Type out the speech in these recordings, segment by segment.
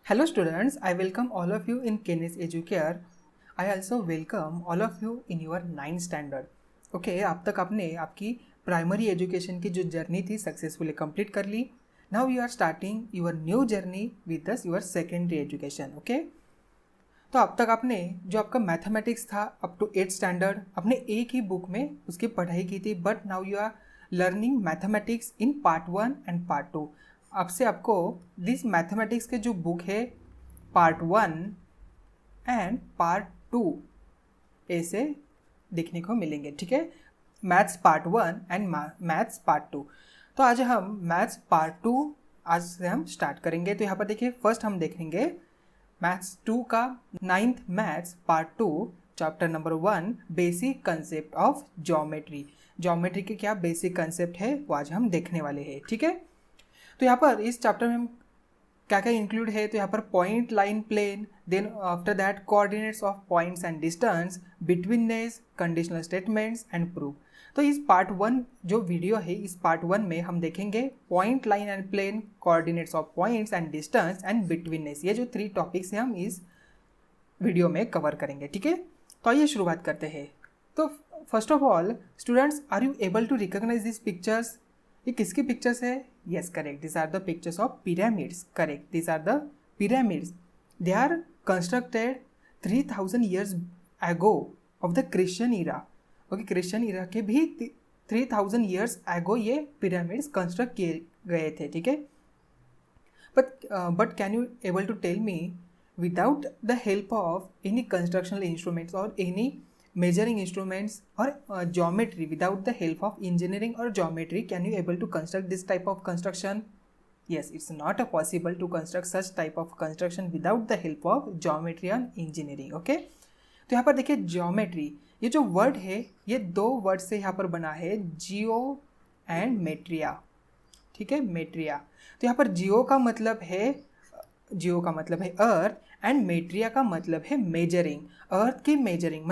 Hello students, I welcome all of you in Kenis Educare. I also welcome all of you in your 9th standard. Okay, अब तक आपने आपकी primary education की जो journey थी successfully complete कर ली. Now you are starting your new journey with this your secondary education. Okay, तो अब तक आपने जो आपका मैथमेटिक्स था अप टू 8th स्टैंडर्ड आपने एक ही बुक में उसकी पढ़ाई की थी. But now you are learning mathematics in part 1 and part 2. आपसे आपको दिस मैथमेटिक्स के जो बुक है पार्ट 1 एंड पार्ट 2 ऐसे देखने को मिलेंगे. ठीक है, maths part 1 and maths part 2. तो आज हम मैथ्स पार्ट 2 आज से हम स्टार्ट करेंगे. तो यहाँ पर देखिए फर्स्ट हम देखेंगे मैथ्स 2 का 9th maths part 2 chapter number 1 basic concept of geometry. Geometry के क्या बेसिक कंसेप्ट है वो आज हम देखने वाले हैं. ठीक है, तो यहाँ पर इस चैप्टर में हम क्या क्या इंक्लूड है. तो यहाँ पर point, line, plane, then after that coordinates of points and distance, betweenness, conditional statements and proof. तो इस पार्ट 1 जो वीडियो है इस पार्ट 1 में हम देखेंगे point, line and plane, coordinates of points and distance and betweenness. ये जो 3 टॉपिक्स हैं हम इस वीडियो में कवर करेंगे. ठीक है, तो आइए शुरुआत करते हैं. तो first of all students, are you able to recognise this pictures? ये किसकी पिक्चर्स है? Yes, correct, this are the pictures of pyramids. Correct, this are the pyramids. They are constructed 3000 years ago of the Christian era. Okay, Christian era के भी 3000 years एगो ये pyramids construct किए गए थे. ठीक है, but can you able to tell me without the help of any constructional instruments और any measuring instruments or geometry, without the help of engineering or geometry, can you able to construct this type of construction? Yes, it's not possible to construct such type of construction without the help of geometry and engineering. okay, तो यहाँ पर देखिए geometry, ये जो word है ये 2 word से यहाँ पर बना है, जियो एंड मेट्रिया. ठीक है, मेट्रिया. तो यहाँ पर जियो का मतलब है अर्थ एंड मेट्रिया का मतलब है मेजरिंग. अर्थ की मेजरिंग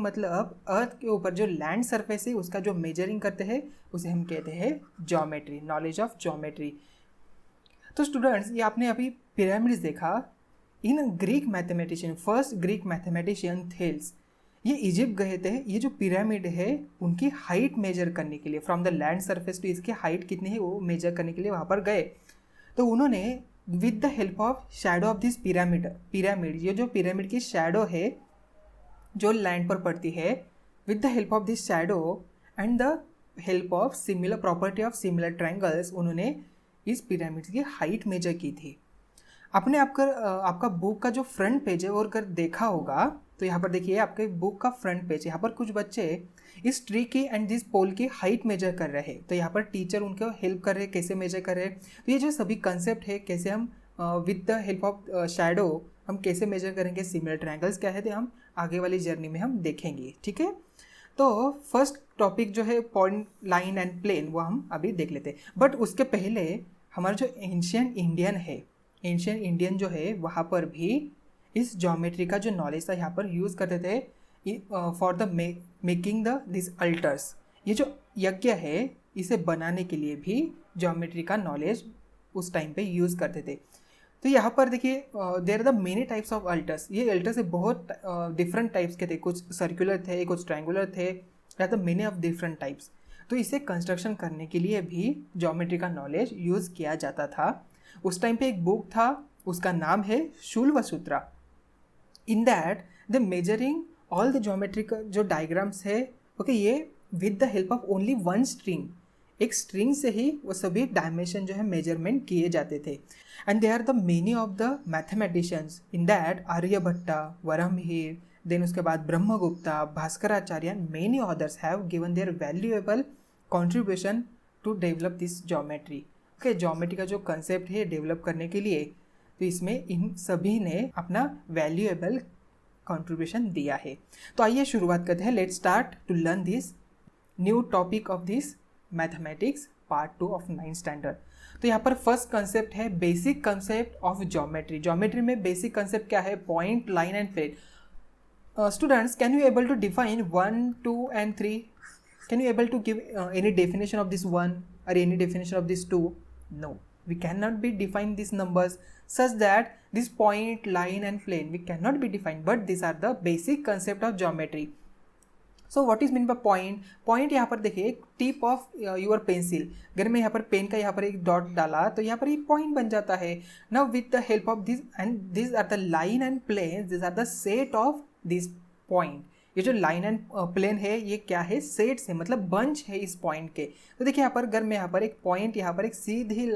मतलब अर्थ के ऊपर जो लैंड सरफेस है उसका जो मेजरिंग करते हैं उसे हम कहते हैं ज्योमेट्री, नॉलेज ऑफ ज्योमेट्री. तो स्टूडेंट्स, ये आपने अभी पिरामिड्स देखा. In Greek mathematician, first Greek mathematician Thales, ये इजिप्ट गए थे. ये जो पिरामिड है उनकी हाइट मेजर करने के लिए, from the land surface to इसकी हाइट कितनी है वो मेजर करने के लिए वहाँ पर गए. तो उन्होंने with the help of shadow of this pyramid, ये जो पिरामिड की शैडो है जो लैंड पर पड़ती है, with the help of this shadow and the help of similar property of similar triangles, उन्होंने इस पिरामिड की हाइट मेजर की थी. आपने आपका बुक का जो फ्रंट पेज है वो अगर देखा होगा तो यहाँ पर देखिए आपके बुक का फ्रंट पेज, यहाँ पर कुछ बच्चे इस ट्री की एंड दिस पोल की हाइट मेजर कर रहे हैं. तो यहाँ पर टीचर उनको हेल्प कर रहे हैं कैसे मेजर कर रहे हैं. तो ये जो सभी कंसेप्ट है कैसे हम with the help of shadow हम कैसे मेजर करेंगे, सिमिलर ट्रायंगल्स क्या है, तो हम आगे वाली जर्नी में हम देखेंगे. ठीक है, तो फर्स्ट टॉपिक जो है पॉइंट, लाइन एंड प्लेन वो हम अभी देख लेते हैं. बट उसके पहले हमारा जो एंशियंट इंडियन जो है वहाँ पर भी इस ज्योमेट्री का जो नॉलेज था यहाँ पर यूज़ करते थे for the making this altars. ये जो यज्ञ है इसे बनाने के लिए भी ज्योमेट्री का नॉलेज उस टाइम पे यूज़ करते थे. तो यहाँ पर देखिए there are the many types of altars. ये अल्टर्स बहुत डिफरेंट टाइप्स के थे, कुछ सर्कुलर थे, कुछ ट्रायंगुलर थे, that the many of different types. तो इसे कंस्ट्रक्शन करने के लिए भी ज्योमेट्री का नॉलेज यूज़ किया जाता था. उस टाइम पे एक बुक था, उसका नाम है Shulvasutra. In that the measuring all the geometric जो डायग्राम्स है, ओके, ये with the help of only one string, एक स्ट्रिंग से ही वो सभी डायमेंशन जो है मेजरमेंट किए जाते थे. And they are the many of the mathematicians in that Aryabhatta, Varahamihira, then उसके बाद Brahmagupta, Bhaskaracharya and many others have given their valuable contribution to develop this geometry. Okay, geometry का जो कंसेप्ट है डेवलप करने के लिए, तो इसमें इन सभी ने अपना वैल्यूएबल कंट्रीब्यूशन दिया है. तो आइए शुरुआत करते हैं. Let's start to learn this new topic of this mathematics part 2 of 9th standard. तो यहाँ पर फर्स्ट कंसेप्ट है basic concept of geometry. Geometry में बेसिक कंसेप्ट क्या है? Point, line and plane. Students, can you able to define 1, 2 and 3? Can you able to give any definition of this 1 or any definition of this 2? No, we cannot be define these numbers such that this point, line and plane we cannot be defined, but these are the basic concept of geometry. So what is mean by point? Point यहाँ पर देखिए एक tip of your pencil, अगर मैं यहाँ पर pen का यहाँ पर एक डॉट डाला तो यहाँ पर एक पॉइंट बन जाता है. Now with the help of this and this are the line and plane, this are the set of this point. ये जो लाइन एंड प्लेन है ये क्या है? सेट्स है, मतलब बंच है इस पॉइंट के. तो देखिए यहाँ पर अगर मैं यहाँ पर एक पॉइंट यहाँ पर एक सीधी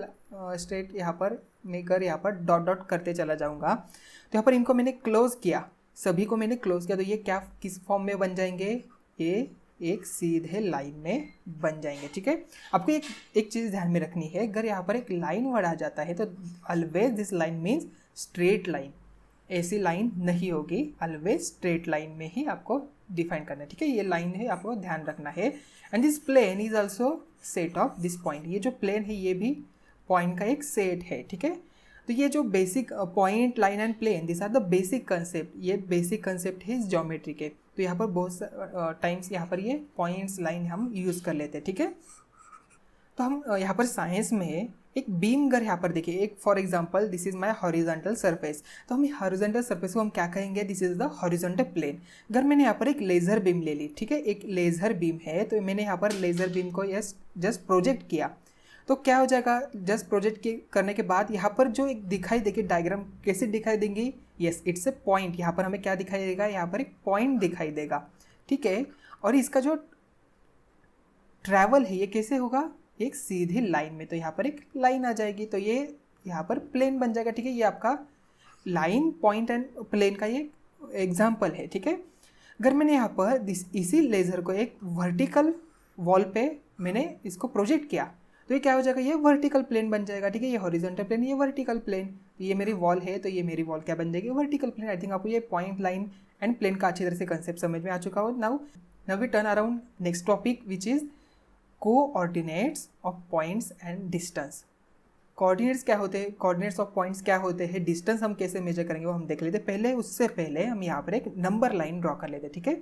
स्ट्रेट यहाँ पर मैं कर यहाँ पर डॉट डॉट करते चला जाऊँगा, तो यहाँ पर इनको मैंने क्लोज किया, सभी को मैंने क्लोज किया, तो ये क्या किस फॉर्म में बन जाएंगे? ये एक सीधे लाइन में बन जाएंगे. ठीक है, आपको एक चीज़ ध्यान में रखनी है, अगर यहाँ पर एक लाइन वर्ड आ जाता है तो always this line means straight line, ऐसी लाइन नहीं होगी, ऑलवेज स्ट्रेट लाइन में ही आपको डिफाइन करना है. ठीक है, ये लाइन है, आपको ध्यान रखना है. And this plane is also set of this point, ये जो प्लेन है ये भी पॉइंट का एक सेट है. ठीक है, तो ये जो basic point, line and plane, this are the basic concept, ये बेसिक कंसेप्ट है इस ज्योमेट्री के. तो यहाँ पर बहुत टाइम्स यहाँ पर ये पॉइंट्स, लाइन हम यूज़ कर लेते हैं. ठीक है, तो हम यहाँ पर साइंस में एक बीम अगर यहाँ पर देखिए, एक for example this is my horizontal surface, तो हम हॉरिजॉन्टल सरफेस को हम क्या कहेंगे? This is the horizontal plane. अगर मैंने यहाँ पर एक लेज़र बीम ले ली, ठीक है, एक लेज़र बीम है, तो मैंने यहाँ पर लेज़र बीम को जस्ट प्रोजेक्ट किया, तो क्या हो जाएगा? जस्ट प्रोजेक्ट करने के बाद यहाँ पर जो एक दिखाई देगी डायग्राम कैसे दिखाई देंगी? Yes, it's a point. यहाँ पर हमें क्या दिखाई देगा? यहाँ पर एक पॉइंट दिखाई देगा. ठीक है, और इसका जो ट्रैवल है ये कैसे होगा? एक सीधी लाइन में, तो यहाँ पर एक लाइन आ जाएगी, तो ये यहाँ पर प्लेन बन जाएगा. ठीक है, ये आपका लाइन, पॉइंट एंड प्लेन का ये एग्जाम्पल है. ठीक है, अगर मैंने यहाँ पर इसी लेज़र को एक वर्टिकल वॉल पे मैंने इसको प्रोजेक्ट किया, तो ये क्या हो जाएगा? ये वर्टिकल प्लेन बन जाएगा. ठीक है, ये हॉरिजॉन्टल प्लेन, ये वर्टिकल प्लेन. ये मेरी वॉल है, तो ये मेरी वॉल क्या बन जाएगी? Vertical plane. आई थिंक आपको ये पॉइंट, लाइन एंड प्लेन का अच्छी तरह से कंसेप्ट समझ में आ चुका हो. Now we turn around next topic which is coordinates of points and distance. Coordinates क्या होते हैं? कोऑर्डिनेट्स ऑफ पॉइंट्स क्या होते हैं? डिस्टेंस हम कैसे मेजर करेंगे वो हम देख लेते. पहले उससे पहले हम यहाँ पर एक नंबर लाइन ड्रॉ कर लेते. ठीक है,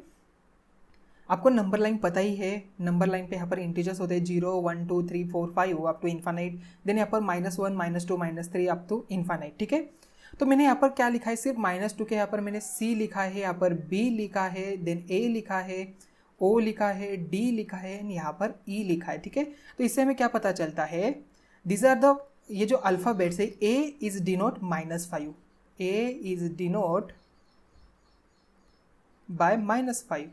आपको नंबर लाइन पता ही है. नंबर लाइन पे यहाँ पर इंटीजर्स होते हैं 0, 1, 2, 3, 4, 5 अप टू इन्फानाइट. देन यहाँ पर -1, -2, -3 अप टू इन्फानाइट. ठीक है, तो मैंने यहाँ पर क्या लिखा है? सिर्फ -2 के यहाँ पर मैंने C लिखा है, यहाँ पर B लिखा है, देन A लिखा है, O लिखा है, D लिखा है, एंड यहाँ पर E लिखा है. ठीक है, तो इससे हमें क्या पता चलता है? दिस आर द, ये जो अल्फ़ाबेट्स है, A is denote -5, A is denote by -5.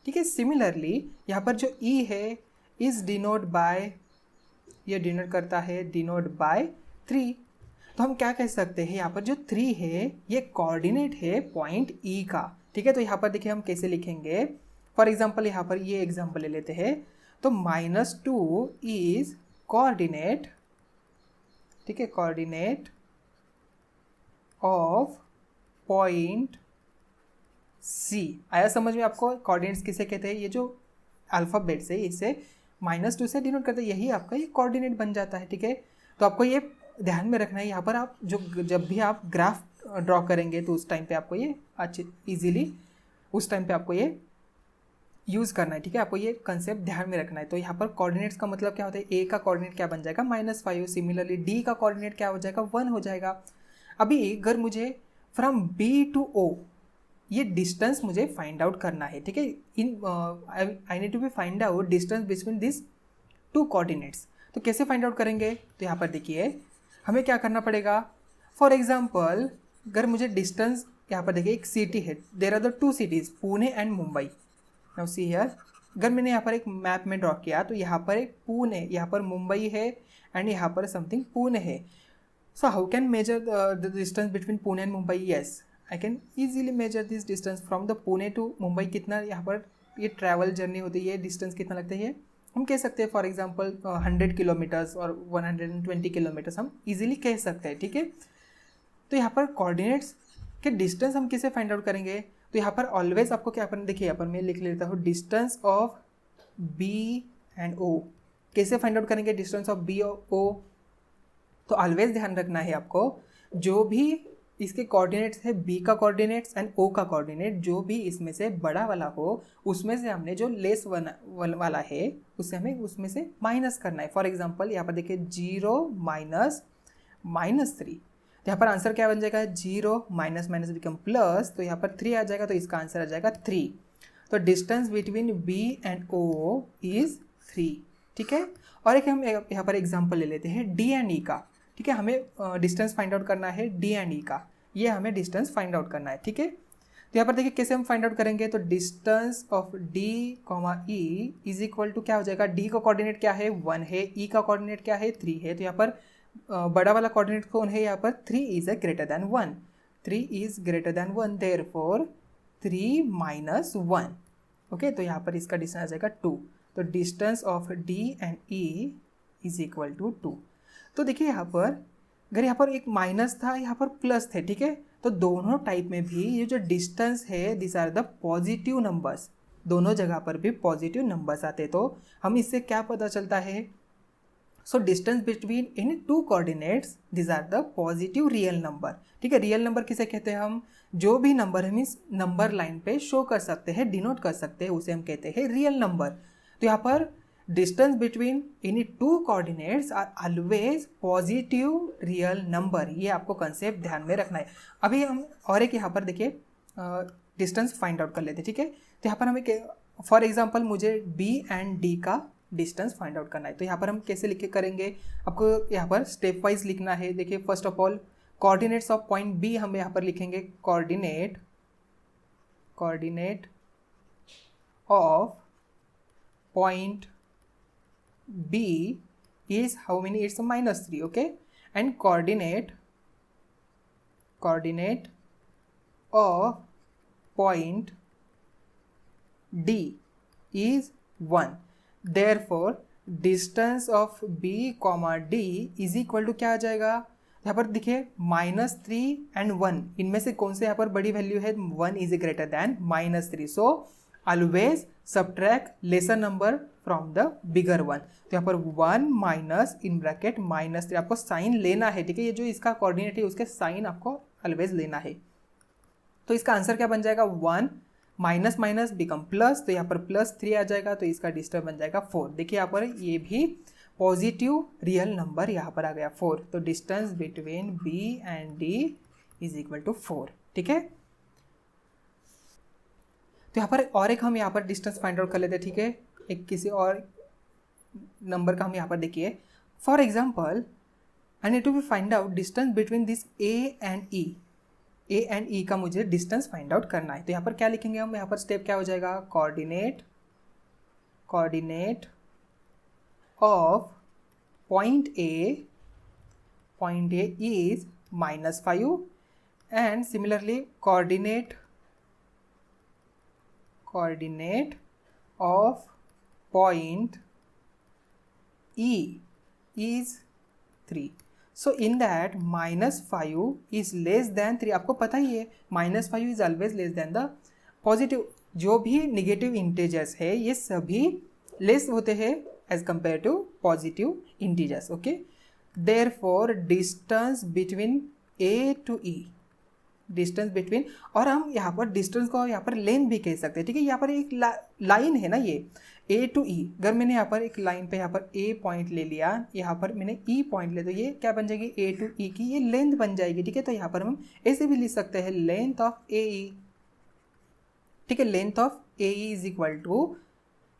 ठीक है, सिमिलरली यहाँ पर जो E है इज डिनोट बाय, ये डिनोट करता है डिनोट बाय 3. तो हम क्या कह सकते हैं? यहाँ पर जो 3 है ये कोऑर्डिनेट है पॉइंट E का. ठीक है, तो यहाँ पर देखिए हम कैसे लिखेंगे. फॉर एग्जांपल यहाँ पर ये एग्जांपल ले लेते हैं, तो -2 इज कोऑर्डिनेट. ठीक है, कोऑर्डिनेट ऑफ पॉइंट C. आया समझ में आपको? कोऑर्डिनेट्स किसे कहते हैं? ये जो अल्फ़ाबेट्स है इसे -2 से डिनोट करते हैं, यही आपका ये कोऑर्डिनेट बन जाता है. ठीक है, तो आपको ये ध्यान में रखना है. यहाँ पर आप जब भी आप ग्राफ ड्रॉ करेंगे तो उस टाइम पे आपको ये अच्छे ईजिली उस टाइम पे आपको ये यूज़ करना है. ठीक है, आपको ये कंसेप्ट ध्यान में रखना है. तो यहाँ पर कोऑर्डिनेट्स का मतलब क्या होता है? A का कोऑर्डिनेट क्या बन जाएगा? -5. सिमिलरली D का कोऑर्डिनेट क्या हो जाएगा? 1 हो जाएगा. अभी अगर मुझे फ्रॉम B टू O ये डिस्टेंस मुझे फाइंड आउट करना है. ठीक है, I need to be find out distance between this 2 coordinates. तो कैसे फाइंड आउट करेंगे? तो यहाँ पर देखिए हमें क्या करना पड़ेगा. फॉर एग्जांपल अगर मुझे डिस्टेंस, यहाँ पर देखिए एक सिटी है, there are the 2 cities, Pune and Mumbai. Now see here, अगर मैंने यहाँ पर एक मैप में ड्रॉ किया तो यहाँ पर एक पुणे, यहाँ पर मुंबई है, एंड यहाँ पर समथिंग पुणे है. So how can measure the distance between Pune and Mumbai? Yes, I can easily measure this distance from the Pune to Mumbai. कितना यहाँ पर ये ट्रैवल जर्नी होती है, ये डिस्टेंस कितना लगता है? हम कह सकते हैं फॉर एग्जांपल 100 किलोमीटर्स और 120 किलोमीटर्स हम इजीली कह सकते हैं. ठीक है, तो यहाँ पर कोऑर्डिनेट्स के डिस्टेंस हम कैसे फाइंड आउट करेंगे? तो यहाँ पर ऑलवेज आपको क्या करना, देखिए यहाँ पर मैं लिख लेता हूँ distance of B and O. कैसे फाइंड आउट करेंगे डिस्टेंस ऑफ B और O? तो ऑलवेज ध्यान रखना है आपको, जो भी इसके कोऑर्डिनेट्स है, B का कोऑर्डिनेट्स एंड O का कोऑर्डिनेट, जो भी इसमें से बड़ा वाला हो उसमें से हमने जो लेस वाला है उससे हमें उसमें से माइनस करना है. फॉर एग्जांपल यहाँ पर देखिए 0 - -3। तो यहाँ पर आंसर क्या बन जाएगा, 0 माइनस माइनस बिकम प्लस, तो यहाँ पर 3 आ जाएगा, तो इसका आंसर आ जाएगा 3। तो distance between B and O is 3। ठीक है, और एक हम यहाँ पर एग्जाम्पल ले लेते हैं D एंड E का। ठीक है, हमें डिस्टेंस फाइंड आउट करना है D एंड E का, ये हमें डिस्टेंस फाइंड आउट करना है। ठीक है, तो यहाँ पर देखिए कैसे हम फाइंड आउट करेंगे। तो distance of D, E is equal to क्या हो जाएगा, D का कोऑर्डिनेट क्या है 1 है, E का कोऑर्डिनेट क्या है 3 है। तो यहाँ पर बड़ा वाला कोऑर्डिनेट कौन है, यहाँ पर 3 is greater than 1, 3 is greater than 1, therefore 3 minus 1। Okay, तो यहाँ पर इसका डिस्टेंस आ जाएगा 2। तो distance of D and E is equal to 2। तो देखिए यहाँ पर अगर यहाँ पर एक माइनस था, यहाँ पर प्लस थे। ठीक है, तो दोनों टाइप में भी ये जो डिस्टेंस है this are the positive numbers, दोनों जगह पर भी पॉजिटिव नंबर्स आते। तो हम इससे क्या पता चलता है, सो डिस्टेंस बिटवीन इन two coordinates this are the positive real number. ठीक है, रियल नंबर किसे कहते हैं, हम जो भी नंबर हम इस नंबर लाइन पे शो कर सकते हैं, डिनोट कर सकते हैं, उसे हम कहते हैं रियल नंबर। तो यहाँ पर distance between any two coordinates are always positive real number, ये आपको कंसेप्ट ध्यान में रखना है। अभी हम और एक यहाँ पर देखिए डिस्टेंस फाइंड आउट कर लेते हैं। ठीक है, तो यहाँ पर हमें फॉर एग्जांपल मुझे B एंड D का डिस्टेंस फाइंड आउट करना है। तो यहाँ पर हम कैसे लिख के करेंगे, आपको यहाँ पर स्टेप वाइज लिखना है। देखिए first of all coordinates of point B हम यहाँ पर लिखेंगे, coordinate of point B is how many, it's a -3, okay, and coordinate of point D is 1, therefore distance of B, D is equal to क्या आ जाएगा, यहाँ पर देखिए -3 एंड 1, इनमें से कौन से यहाँ पर बड़ी वैल्यू है, 1 is greater then -3, so always subtract laser number from the bigger one. तो यहाँ पर 1 माइनस इन ब्रैकेट -3 आपको साइन लेना है। ठीक है, ये जो इसका कोऑर्डिनेट है उसके साइन आपको ऑलवेज लेना है। तो इसका आंसर क्या बन जाएगा, 1 माइनस माइनस बिकम प्लस, तो यहाँ पर +3 आ जाएगा, तो इसका डिस्टेंस बन जाएगा 4। देखिए यहाँ पर ये भी पॉजिटिव रियल नंबर यहाँ पर आ गया 4। तो distance between B and D is equal to 4। ठीक है, तो यहाँ पर और एक हम यहाँ पर डिस्टेंस फाइंड आउट कर लेते हैं। ठीक है, एक किसी और नंबर का हम यहाँ पर देखिए, for example I need to be find out distance between this A and E का मुझे डिस्टेंस फाइंड आउट करना है। तो यहाँ पर क्या लिखेंगे हम, यहाँ पर स्टेप क्या हो जाएगा, coordinate of point A is -5 and similarly coordinate of point E is 3. So in that -5 is less than 3, आपको पता ही है -5 is always less than the positive, जो भी नेगेटिव इंटीजर्स है ये सभी लेस होते हैं as compare to positive integers. Okay, therefore distance between A to E, distance between, और हम यहाँ पर डिस्टेंस को यहाँ पर लेंथ भी कह सकते हैं। ठीक है, यहाँ पर एक लाइन है ना ये A to E, अगर मैंने यहाँ पर एक लाइन पे यहाँ पर A पॉइंट ले लिया, यहाँ पर मैंने E पॉइंट ले, तो ये क्या बन जाएगी, A to E की ये लेंथ बन जाएगी। ठीक है, तो यहाँ पर हम ऐसे भी लिख सकते हैं लेंथ ऑफ AE। ठीक है, length of AE is equal to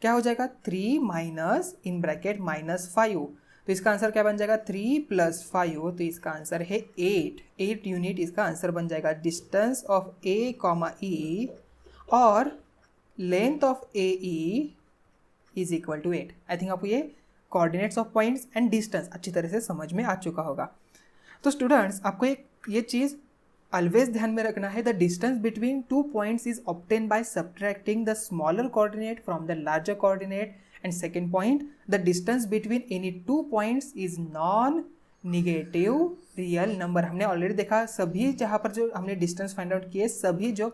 क्या हो जाएगा, 3 माइनस इन ब्रैकेट -5, तो इसका आंसर क्या बन जाएगा, 3 + 5, तो इसका आंसर है 8 यूनिट इसका आंसर बन जाएगा। डिस्टेंस ऑफ A, E और length of AE is equal to 8। I think आपको ये coordinates of points and distance अच्छी तरह से समझ में आ चुका होगा। तो स्टूडेंट्स आपको ये चीज़ ऑलवेज ध्यान में रखना है, the distance between 2 points is obtain by subtracting the smaller coordinate from the larger coordinate. And second point, the distance between any 2 points is non negative real number. हमने ऑलरेडी देखा सभी जहाँ पर जो हमने डिस्टेंस फाइंड आउट किए सभी जो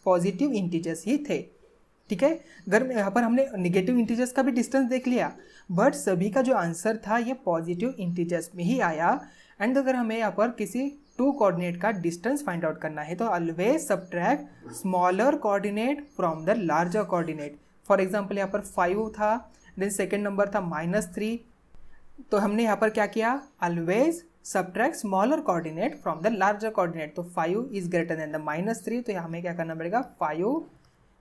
पॉजिटिव इंटीजर्स ही थे। ठीक है, अगर यहाँ पर हमने निगेटिव इंटीजर्स का भी डिस्टेंस देख लिया, बट सभी का जो आंसर था ये पॉजिटिव इंटीजर्स में ही आया। एंड अगर हमें यहाँ पर किसी 2 कोऑर्डिनेट का डिस्टेंस फाइंड आउट करना है तो always subtract smaller coordinate from the larger coordinate. For example यहाँ पर 5 था, देन सेकेंड नंबर था -3, तो हमने यहाँ पर क्या किया, always subtract smaller coordinate from the larger coordinate. तो 5 इज ग्रेटर देन द -3, तो हमें क्या करना पड़ेगा, 5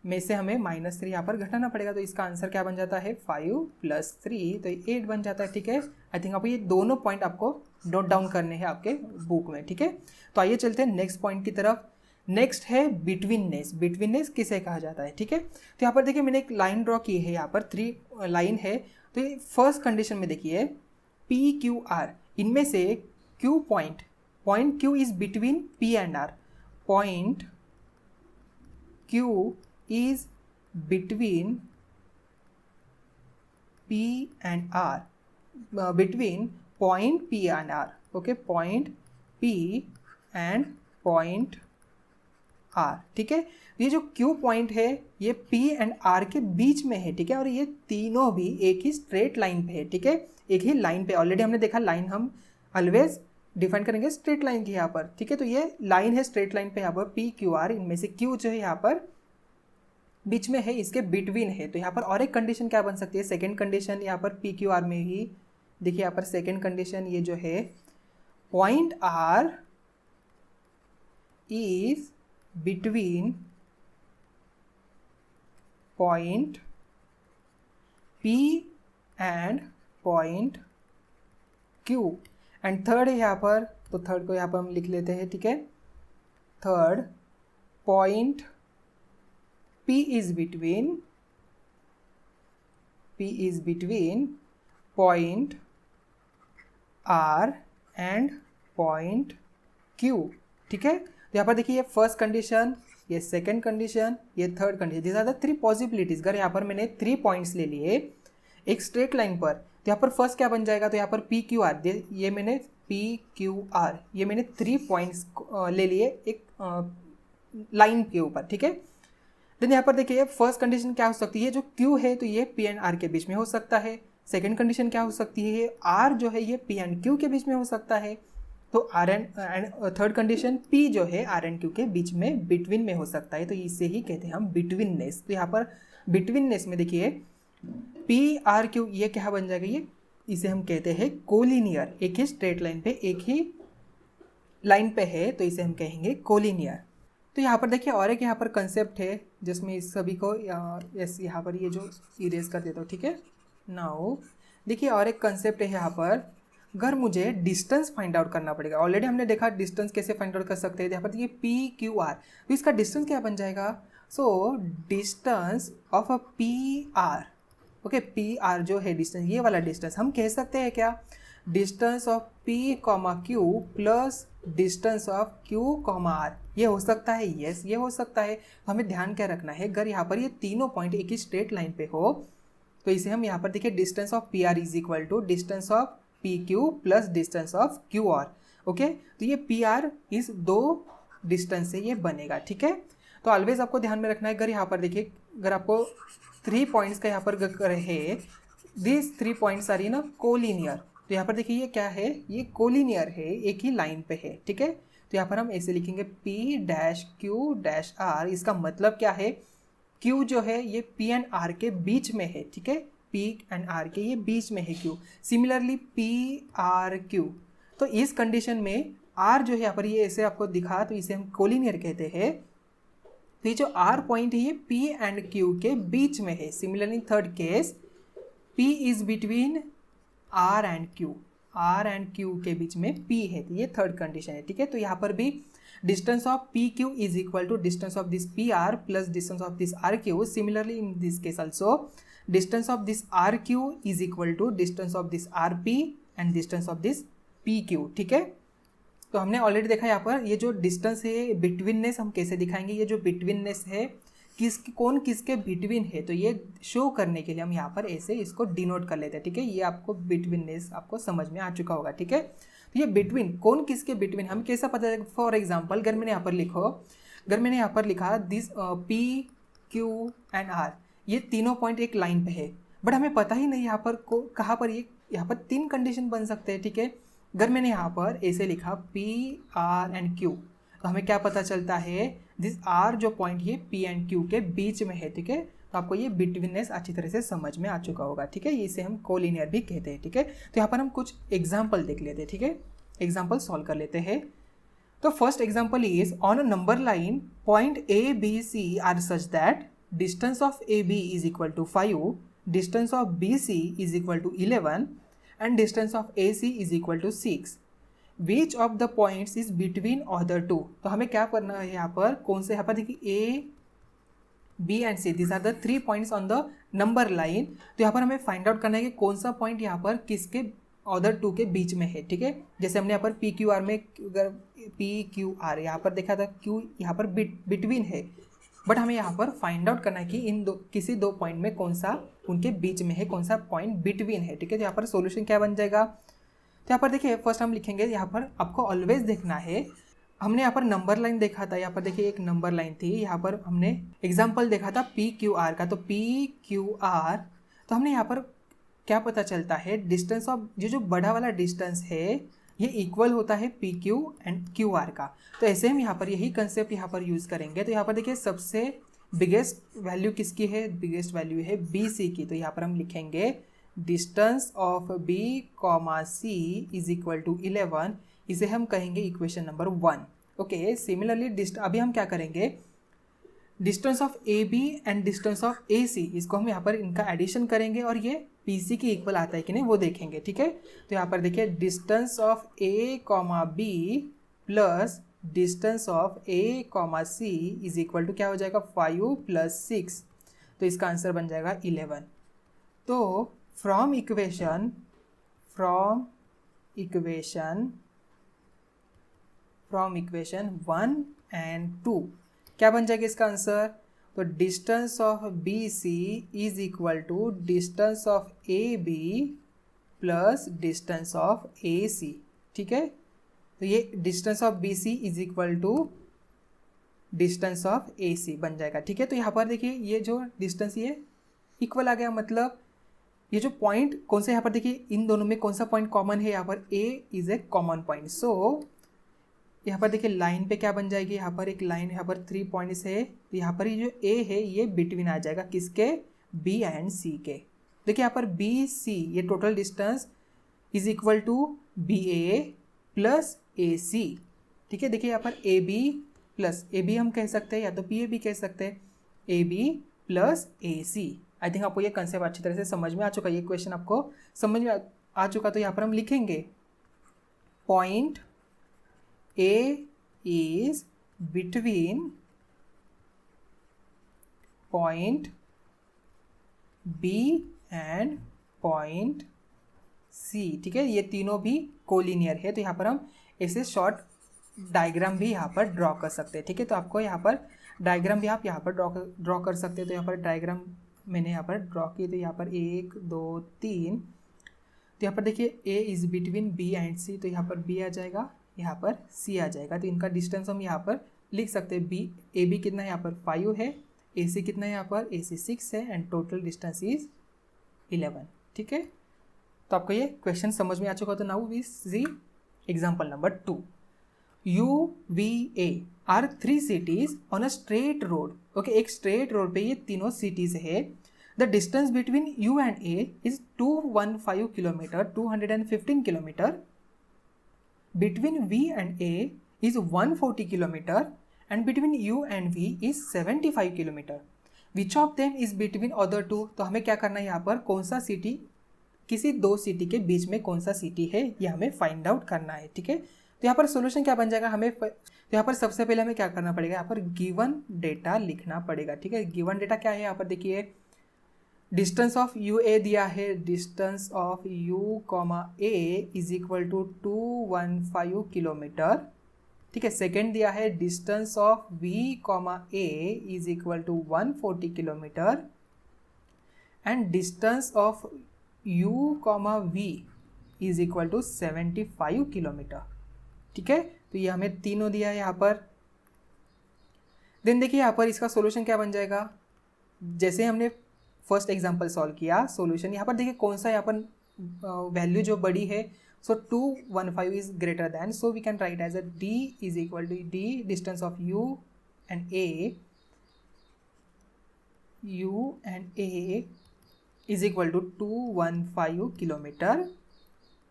में से हमें -3 यहाँ पर घटाना पड़ेगा। तो इसका आंसर क्या बन जाता है, 5 + 3, तो 8 बन जाता है। ठीक है, आई थिंक आपको ये दोनों पॉइंट आपको नोट डाउन करने हैं आपके बुक में। ठीक है, तो आइए चलते हैं नेक्स्ट पॉइंट की तरफ। नेक्स्ट है बिटवीननेस। बिटवीननेस किसे कहा जाता है, ठीक है। तो यहाँ पर देखिए मैंने एक लाइन ड्रॉ की है, यहाँ पर 3 लाइन है। तो ये फर्स्ट कंडीशन में देखिए PQR, इनमें से Q point Q is between P and R, point Q is between P and R, between point P and R, okay, point P and point R, ठीक है। ये जो Q पॉइंट है ये P एंड R के बीच में है, ठीक है, और ये तीनों भी एक ही स्ट्रेट लाइन पे है, ठीक है, एक ही लाइन पे। ऑलरेडी हमने देखा लाइन हम ऑलवेज डिफाइन करेंगे स्ट्रेट लाइन की यहाँ पर, ठीक है। तो ये लाइन है स्ट्रेट लाइन पे यहाँ पर PQR, इनमें से Q जो है यहाँ पर बीच में है, इसके बिटवीन है। तो यहाँ पर और एक कंडीशन क्या बन सकती है, सेकेंड कंडीशन यहाँ पर PQR में ही देखिए, यहाँ पर सेकेंड कंडीशन ये जो है point R is between point P and point Q, and third है यहाँ पर, तो थर्ड को यहाँ पर हम लिख लेते हैं, ठीक है। Third point P is between point R and point Q, ठीक है। तो यहाँ पर देखिए ये फर्स्ट कंडीशन, ये सेकंड कंडीशन, ये third condition, this are the 3 possibilities. अगर यहाँ पर मैंने 3 पॉइंट्स ले लिए एक स्ट्रेट लाइन पर, तो यहाँ पर फर्स्ट क्या बन जाएगा, तो यहाँ पर PQR, ये मैंने PQR, ये मैंने 3 पॉइंट्स ले लिए एक लाइन के ऊपर, ठीक है। देन यहाँ पर देखिए फर्स्ट कंडीशन क्या हो सकती है, जो Q है तो ये P एंड R के बीच में हो सकता है। सेकंड कंडीशन क्या हो सकती है, R जो है ये P एंड Q के बीच में हो सकता है। तो R and third condition P जो है R एंड Q के बीच में बिटवीन में हो सकता है। तो इसे ही कहते हैं हम बिटवीननेस। तो यहाँ पर बिटवीननेस में देखिए PRQ ये क्या बन जाएगा, ये इसे हम कहते हैं कोलिनियर, एक ही स्ट्रेट लाइन पे एक ही लाइन पे है, तो इसे हम कहेंगे कोलिनियर। तो यहाँ पर देखिए और एक यहाँ पर कंसेप्ट है जिसमें इस सभी को यस यहाँ पर ये जो इरेज कर देता हूँ, ठीक है। नाउ देखिए और एक कंसेप्ट है यहाँ पर, अगर मुझे डिस्टेंस फाइंड आउट करना पड़ेगा। ऑलरेडी हमने देखा डिस्टेंस कैसे फाइंड आउट कर सकते हैं। यहाँ पर देखिए PQR, तो इसका डिस्टेंस क्या बन जाएगा, so distance of a PR, okay, PR जो है डिस्टेंस, ये वाला डिस्टेंस हम कह सकते हैं क्या, distance of P, Q plus distance of Q, R, ये हो सकता है, यस ये हो सकता है। तो हमें ध्यान क्या रखना है, अगर यहाँ पर ये तीनों पॉइंट एक ही स्ट्रेट लाइन पे हो, तो इसे हम यहाँ पर देखिए distance of PR is equal to distance of PQ plus distance of QR, okay. तो ये PR इस 2 डिस्टेंस से ये बनेगा, ठीक है। तो ऑलवेज आपको ध्यान में रखना है, अगर यहाँ पर देखिए अगर आपको 3 पॉइंट्स का यहाँ पर रहे, this 3 points are in a collinear, तो यहाँ पर देखिए ये क्या है, ये कोलिनियर है, एक ही लाइन पे है, ठीक है। तो यहाँ पर हम ऐसे लिखेंगे P-Q-R, इसका मतलब क्या है, Q जो है ये P एंड R के बीच में है, ठीक है, P एंड R के ये बीच में है Q। सिमिलरली PRQ, तो इस कंडीशन में R जो है यहाँ पर ये ऐसे आपको दिखा, तो इसे हम कोलिनियर कहते हैं। तो ये जो R पॉइंट है ये P एंड Q के बीच में है। Similarly third case P is between R and Q, R and Q के बीच में P है, तो ये थर्ड कंडीशन है, ठीक है। तो यहाँ पर भी distance of PQ is equal to distance of this PR plus distance of this RQ। Similarly in this case also distance of this RQ is equal to distance of this RP and distance of this PQ, ठीक है। तो हमने already देखा यहाँ पर ये जो distance है बिटवीननेस हम कैसे दिखाएंगे, ये जो बिटवीननेस है कौन किसके बिटवीन है, तो ये शो करने के लिए हम यहाँ पर ऐसे इसको डिनोट कर लेते हैं, ठीक है। ये आपको बिटवीननेस आपको समझ में आ चुका होगा, ठीक है। तो ये बिटवीन कौन किसके बिटवीन हम कैसा पता चलेगा, फॉर एग्जांपल अगर मैंने यहाँ पर लिखा दिस PQ एंड R, ये तीनों पॉइंट एक लाइन पे है, बट हमें पता ही नहीं यहाँ पर कहाँ पर ये यहाँ पर 3 कंडीशन बन सकते हैं, ठीक है। अगर मैंने यहाँ पर ऐसे लिखा PR एंड Q, तो हमें क्या पता चलता है, दिस R जो पॉइंट ये P एंड Q के बीच में है, ठीक है। तो आपको ये बिटवीननेस अच्छी तरह से समझ में आ चुका होगा, ठीक है। इसे हम कोलिनियर भी कहते हैं, ठीक है। तो यहाँ पर हम कुछ एग्जाम्पल देख लेते हैं, ठीक है। एग्जाम्पल सॉल्व कर लेते हैं। तो first example is on a number line point A B C are such that distance of A B is equal to 5, distance of B C is equal to 11 and distance of A C is equal to 6। Which of the points is between other two. तो हमें क्या करना है यहाँ पर, कौन से यहाँ पर देखिए A B and C, this are the 3 points on the number line. तो यहाँ पर हमें फाइंड आउट करना है कि कौन सा पॉइंट यहाँ पर किसके अदर टू के बीच में है। ठीक है, जैसे हमने यहाँ पर पी क्यू आर में, अगर पी क्यू आर यहाँ पर देखा था, क्यू यहाँ पर बिटवीन है, बट हमें यहाँ पर फाइंड आउट करना है कि इन किसी दो पॉइंट में कौन सा उनके बीच में है, कौन सा पॉइंट बिटवीन है। ठीक है, तो यहाँ पर सोल्यूशन क्या बन जाएगा, तो यहाँ पर देखिए फर्स्ट हम लिखेंगे, यहाँ पर आपको ऑलवेज देखना है, हमने यहाँ पर नंबर लाइन देखा था, यहाँ पर देखिए एक नंबर लाइन थी, यहाँ पर हमने एग्जाम्पल देखा था पी क्यू आर का, तो पी क्यू आर, तो हमने यहाँ पर क्या पता चलता है, डिस्टेंस ऑफ जो बड़ा वाला डिस्टेंस है ये इक्वल होता है P Q and Q R का। तो ऐसे हम यहाँ पर यही कंसेप्ट यहाँ पर यूज़ करेंगे। तो यहाँ पर देखिए सबसे बिगेस्ट वैल्यू किसकी है, बिगेस्ट वैल्यू है बी सी की, तो यहाँ पर हम लिखेंगे distance of B comma C is equal to 11, इसे हम कहेंगे इक्वेशन नंबर 1। ओके, सिमिलरली अभी हम क्या करेंगे, distance of A B and distance of A C, इसको हम यहाँ पर इनका एडिशन करेंगे और ये पी सी की इक्वल आता है कि नहीं वो देखेंगे। ठीक है, तो यहाँ पर देखिए distance of A comma B plus distance of A comma C is equal to क्या हो जाएगा 5 प्लस 6, तो इसका आंसर बन जाएगा 11। तो फ्रॉम इक्वेशन 1 एंड 2 क्या बन जाएगा इसका आंसर, तो distance of B C is equal to distance of A B plus distance of A C. ठीक है, तो ये distance of B C is equal to distance of A C बन जाएगा। ठीक है, तो यहाँ पर देखिए ये जो डिस्टेंस ये इक्वल आ गया, मतलब ये जो पॉइंट कौन सा, यहाँ पर देखिए इन दोनों में कौन सा पॉइंट कॉमन है, यहाँ पर ए इज ए कॉमन पॉइंट। सो यहाँ पर देखिए लाइन पे क्या बन जाएगी, यहाँ पर एक लाइन, यहाँ पर 3 पॉइंट्स है, तो यहाँ पर ये जो ए है ये बिटवीन आ जाएगा किसके, बी एंड सी के। देखिए यहाँ पर बी सी ये total distance is equal to B A plus A C. ठीक है, देखिए यहाँ पर A B plus A B हम कह सकते हैं या तो पी ए बी कह सकते हैं, A B plus A C. I think आपको ये कंसेप्ट अच्छी तरह से समझ में आ चुका है, ये क्वेश्चन आपको समझ में आ चुका। तो यहाँ पर हम लिखेंगे point A is between point B and point C। ठीक है, ये तीनों भी कोलिनियर है, तो यहाँ पर हम ऐसे शॉर्ट डायग्राम भी यहाँ पर ड्रॉ कर सकते हैं। ठीक है, तो आपको यहाँ पर डायग्राम भी आप यहाँ पर ड्रॉ कर सकते हैं। तो यहाँ पर डायग्राम मैंने यहाँ पर ड्रॉ किए, तो यहाँ पर 1 2 3, तो यहाँ पर देखिए A is between B and C, तो यहाँ पर B आ जाएगा, यहाँ पर C आ जाएगा। तो इनका डिस्टेंस हम यहाँ पर लिख सकते हैं, बी ए बी कितना है यहाँ पर 5 है, ए सी कितना है यहाँ पर, ए सी 6 है एंड टोटल डिस्टेंस इज 11। ठीक है, तो आपको ये क्वेश्चन समझ में आ चुका। तो now we see example number 2। U V A are 3 cities on a straight road. Okay, एक स्ट्रेट रोड पे ये तीनों सिटीज है। The distance between U and A is 215 kilometre, 215 kilometre. Between V and A is 140 kilometer and between U and V is 75 kilometer. Which of them is between other two? तो हमें क्या करना है यहाँ पर, कौन सा सिटी, किसी दो सिटी के बीच में कौन सा सिटी है ये हमें फाइंड आउट करना है। ठीक है, तो यहाँ पर सोल्यूशन क्या बन जाएगा, हमें तो यहाँ पर सबसे पहले हमें क्या करना पड़ेगा, यहाँ पर गिवन डेटा लिखना पड़ेगा। ठीक है, गिवन डेटा क्या है, यहाँ पर देखिए डिस्टेंस ऑफ यू ए दिया है, distance of U comma A is equal to 215 kilometre. ठीक है, सेकेंड दिया है distance of V comma A is equal to 140 kilometre and distance of U comma V is equal to 75 kilometre. ठीक है, तो ये हमें तीनों दिया है यहाँ पर। देन देखिए यहाँ पर इसका सॉल्यूशन क्या बन जाएगा, जैसे हमने फर्स्ट एग्जांपल सॉल्व किया, सॉल्यूशन यहाँ पर देखिए कौन सा यहाँ पर वैल्यू जो बड़ी है, so 215 is greater than, so we can write as a d is equal to d distance of u and a is equal to 215 kilometre.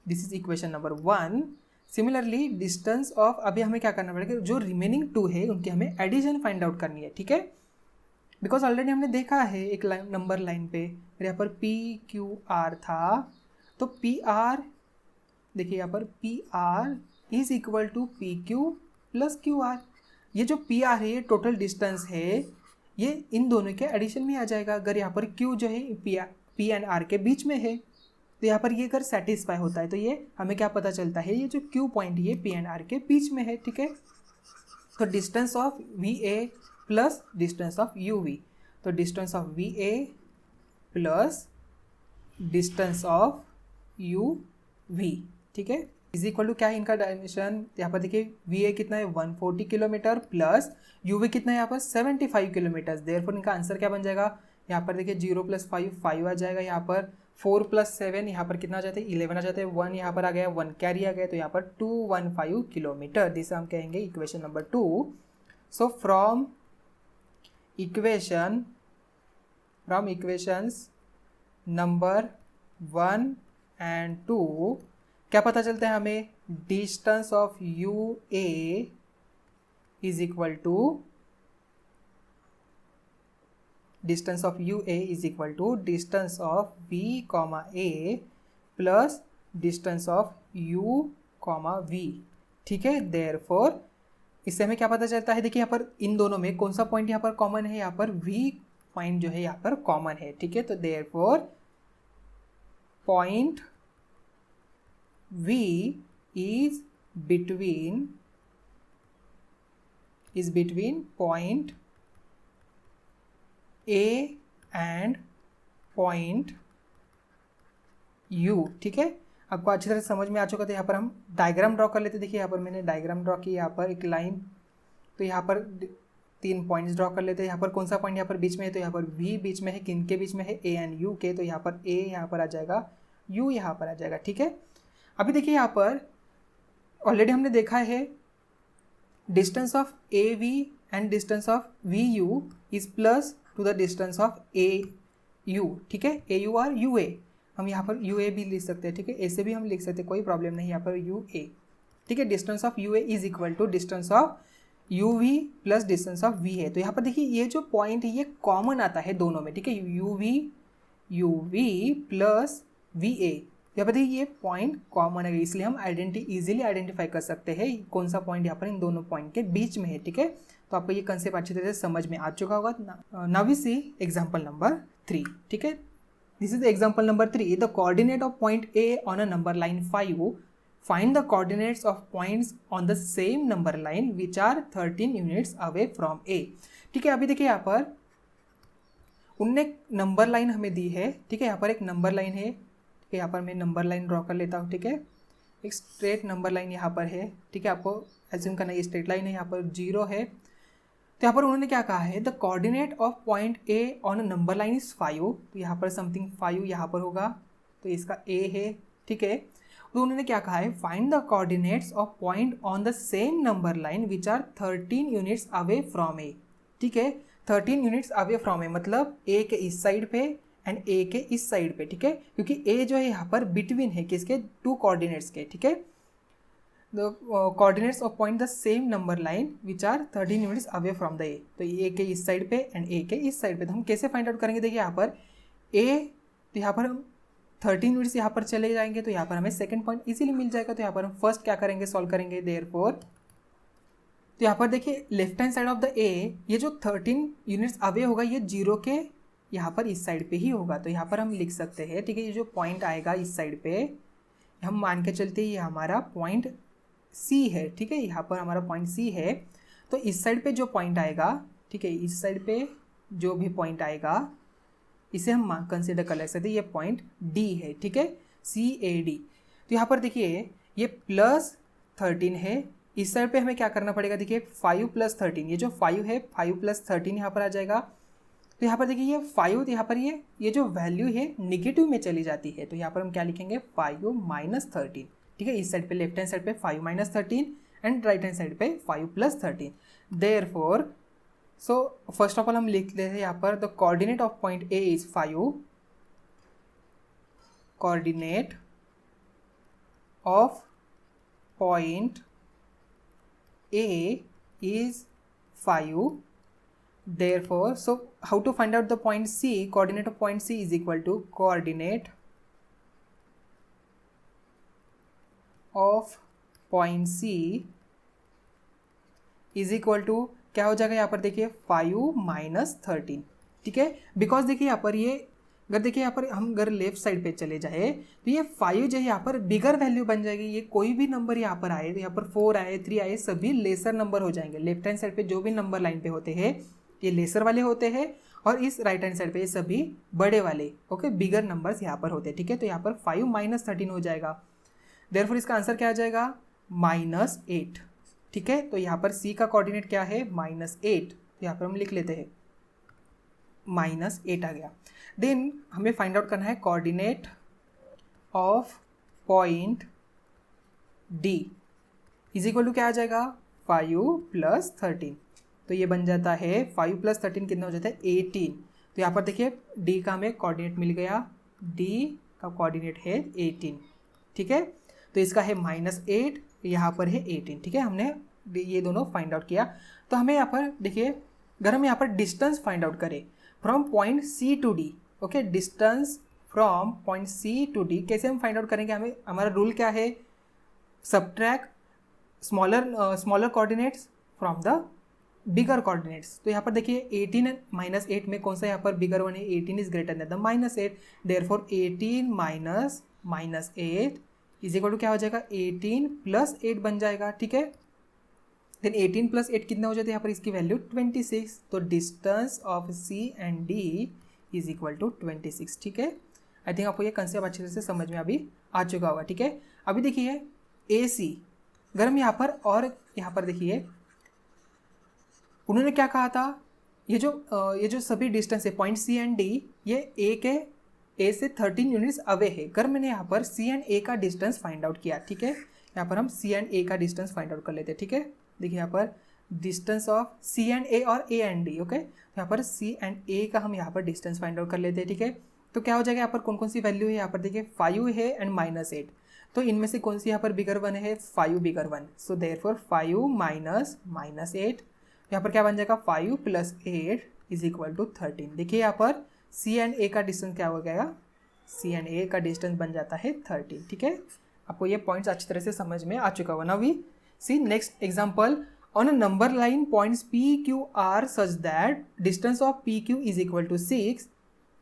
This is equation number 1। Similarly distance of, अभी हमें क्या करना पड़ेगा, जो remaining 2 है उनकी हमें addition find out करनी है, ठीक है। बिकॉज ऑलरेडी हमने देखा है एक नंबर लाइन पे यहाँ पर पी क्यू आर था, तो पी आर देखिए यहाँ पर P R is equal to P Q plus Q R. ये जो पी आर है ये टोटल डिस्टेंस है, ये इन दोनों के एडिशन में आ जाएगा। अगर यहाँ पर क्यू जो है पी एंड आर के बीच में है, तो यहाँ पर ये अगर सेटिस्फाई होता है तो ये हमें क्या पता चलता है, ये जो क्यू पॉइंट ये पी एंड आर के बीच में है, ठीक है। तो distance of V A plus distance of U V, तो distance of V A plus distance of U V, ठीक है, इज इक्वल टू क्या है इनका डायमेंशन, यहाँ पर देखिए वी ए कितना है 140 किलोमीटर प्लस यू वी कितना है यहाँ पर 75 किलोमीटर। देयरफॉर इनका आंसर क्या बन जाएगा, यहाँ पर देखिए 0 + 5 5 आ जाएगा, यहाँ पर 4 + 7 यहाँ पर कितना आ जाता है 11 आ जाता है, 1 यहाँ पर आ गया, 1 कैरी आ गया, तो यहाँ पर 215 किलोमीटर, जिसे हम कहेंगे equation number 2। So from equations number 1 and 2 क्या पता चलता है हमें, distance of U A is equal to distance of U A is equal to distance of B comma A plus distance of U comma V, ठीक है। Therefore इससे हमें क्या पता चलता है, देखिए यहाँ पर इन दोनों में कौन सा पॉइंट यहाँ पर कॉमन है, यहाँ पर वी पॉइंट जो है यहाँ पर कॉमन है, ठीक है। तो therefore point V is between point A and point U, ठीक है। आपको अच्छी तरह से समझ में आ चुका था। यहाँ पर हम डायग्राम ड्रॉ कर लेते, देखिए यहाँ पर मैंने डायग्राम ड्रॉ की, यहाँ पर एक लाइन, तो यहाँ पर 3 पॉइंट्स ड्रॉ कर लेते हैं। यहाँ पर कौन सा पॉइंट यहाँ पर बीच में है, तो यहाँ पर V बीच में है, किन के बीच में है, A एंड U के, तो यहाँ पर A यहाँ पर आ जाएगा, U यहाँ पर आ जाएगा, ठीक है। अभी देखिए यहाँ पर ऑलरेडी हमने देखा है distance of A V and distance of V U is plus to the distance of A U, ठीक है, A U are U A, हम यहाँ पर यू ए भी लिख सकते हैं, ठीक है, ऐसे भी हम लिख सकते हैं, कोई प्रॉब्लम नहीं, यहाँ पर यू ए, ठीक है। Distance of U A is equal to distance of U V plus distance of V है। तो यहाँ पर देखिए ये जो पॉइंट है ये कॉमन आता है दोनों में, ठीक है, U V plus V A, यहाँ पर देखिए ये पॉइंट कॉमन है, इसलिए हम इजीली आइडेंटिफाई कर सकते हैं कौन सा पॉइंट यहाँ पर इन दोनों पॉइंट के बीच में है, ठीक है। तो आपको ये कंसेप्ट अच्छी तरह से समझ में आ चुका होगा। Now we see example number 3, ठीक है। This is example number 3, the coordinate of point A on a number line 5, find the coordinates of points on the same number line which are 13 units away from A, ठीक है। अभी देखिए यहाँ पर उनने number line हमें दी है, ठीक है, यहाँ पर एक नंबर लाइन है, ठीक है, यहाँ पर मैं नंबर लाइन ड्रॉ कर लेता हूँ, ठीक है, एक स्ट्रेट नंबर लाइन यहाँ पर है, ठीक है, आपको एज्यूम करना ये स्ट्रेट लाइन है, यहाँ पर 0 है। तो यहाँ पर उन्होंने क्या कहा है, the coordinate of point A on a number line is 5, तो यहाँ पर समथिंग 5 यहाँ पर होगा, तो इसका ए है, ठीक है। तो उन्होंने क्या कहा है, find the coordinates of point on the same number line which are 13 units away from A, ठीक है, 13 यूनिट्स अवे फ्रॉम ए मतलब ए के इस साइड पे एंड ए के इस साइड पे, ठीक है, क्योंकि ए जो है यहाँ पर बिटवीन है किसके, 2 कोऑर्डिनेट्स के, ठीक है। The coordinates of point the same number line which are 13 units away from the A, तो ए के इस साइड पे एंड ए के इस साइड पे, तो हम कैसे फाइंड आउट करेंगे, देखिए यहाँ पर ए, तो यहाँ पर हम 13 यूनिट्स यहाँ पर चले जाएंगे, तो यहाँ पर हमें सेकंड पॉइंट इजीली मिल जाएगा। तो यहाँ पर हम फर्स्ट क्या करेंगे, सॉल्व करेंगे, देयरफॉर तो यहाँ पर देखिए left hand side of the ए, ये जो 13 यूनिट्स अवे होगा ये 0 के यहाँ पर इस साइड पे ही होगा, तो यहाँ पर हम लिख सकते हैं, ठीक है, ये जो पॉइंट आएगा इस साइड पे हम मान के चलते हैं ये हमारा पॉइंट सी है, ठीक है, यहाँ पर हमारा पॉइंट सी है। तो इस साइड पे जो पॉइंट आएगा, ठीक है, इस साइड पे जो भी पॉइंट आएगा इसे हम कंसिडर कर ले सकते हैं, ये पॉइंट डी है, ठीक है, CAD। तो यहाँ पर देखिए ये +13 है, इस साइड पे हमें क्या करना पड़ेगा, देखिए 5 + 13, ये जो 5 है 5 + 13 यहाँ पर आ जाएगा। तो यहाँ पर देखिए ये 5, तो यहाँ पर ये जो वैल्यू है निगेटिव में चली जाती है, तो यहाँ पर हम क्या लिखेंगे 5 - 13, ठीक है, इस साइड पे लेफ्ट हैंड साइड पे 5 - 13 एंड राइट हैंड साइड पे 5 + 13। Therefore so first of all हम लिख लेते हैं यहाँ पर the coordinate of point A is 5, coordinate of point A is 5. Therefore, so how to find out the point C? Coordinate of point C is equal to coordinate of point C is equal to क्या हो जाएगा यहाँ पर देखिए 5 - 13, ठीक है। Because देखिए यहाँ पर ये अगर देखिए यहाँ पर हम अगर लेफ्ट साइड पे चले जाए तो ये 5 जो है यहाँ पर बिगर वैल्यू बन जाएगी। ये कोई भी नंबर यहाँ पर आए, यहाँ पर 4 आए, 3 आए, सभी लेसर नंबर हो जाएंगे। लेफ्ट हैंड साइड पे जो भी नंबर लाइन पे होते हैं ये लेसर वाले होते हैं, और इस राइट हैंड साइड पे ये सभी बड़े वाले ओके बिगर नंबर्स यहाँ पर होते हैं, ठीक है। तो यहाँ पर 5 - 13 हो जाएगा। देयरफॉर इसका आंसर क्या आ जाएगा -8, ठीक है। तो यहाँ पर C का कोऑर्डिनेट क्या है -8, तो यहाँ पर हम लिख लेते हैं -8 आ गया। देन हमें फाइंड आउट करना है coordinate of point D is equal to क्या आ जाएगा 5 + 13, तो ये बन जाता है 5 + 13 कितना हो जाता है 18। तो यहाँ पर देखिए D का हमें कोऑर्डिनेट मिल गया, D का कोऑर्डिनेट है 18, ठीक है। तो इसका है -8, यहाँ पर है 18, ठीक है। हमने ये दोनों फाइंड आउट किया। तो हमें यहाँ पर देखिए अगर हम यहाँ पर डिस्टेंस फाइंड आउट करें from point C to D, okay, distance from point C to D कैसे हम फाइंड आउट करेंगे? हमें हमारा रूल क्या है, subtract smaller coordinates from the bigger coordinates. तो यहाँ पर देखिए 18 - 8 में कौन सा यहाँ पर बिगर वन है, 18 is greater than the -8, therefore 18 - -8 is equal to क्या हो जाएगा 18 + 8 बन जाएगा, ठीक है। देन 18 + 8 कितना हो जाता है यहाँ पर इसकी वैल्यू 26। तो distance of C and D is equal to 26, ठीक है। आई थिंक आपको ये कंसेप्ट अच्छे से समझ में अभी आ चुका होगा, ठीक है। अभी देखिए AC, अगर हम यहाँ पर और यहाँ पर देखिए उन्होंने क्या कहा था, ये जो सभी डिस्टेंस है पॉइंट C एंड D ये A से 13 यूनिट्स अवे है। अगर मैंने यहाँ पर C एंड A का डिस्टेंस फाइंड आउट किया, ठीक है, यहाँ पर हम C एंड A का डिस्टेंस फाइंड आउट कर लेते हैं, ठीक है। देखिए यहाँ पर distance of C and A और A एंड D, ओके, यहाँ पर C एंड A का हम यहाँ पर डिस्टेंस फाइंड आउट कर लेते हैं, ठीक है। तो क्या हो जाएगा यहाँ पर कौन कौन सी वैल्यू है, यहाँ पर देखिए 5 है एंड -8, तो इनमें से कौन सी यहाँ पर बिगर वन है, 5 बिगर वन। सो देयरफॉर 5 - -8, यहाँ पर क्या बन जाएगा 5 + 8 इज इक्वल टू 13। देखिए यहाँ पर C एंड A का डिस्टेंस क्या हो गया, C एंड A का डिस्टेंस बन जाता है 13, ठीक है। आपको ये पॉइंट्स अच्छी तरह से समझ में आ चुका होगा। Now we see next example. On a number line points P, Q, R such that distance of PQ is equal to 6,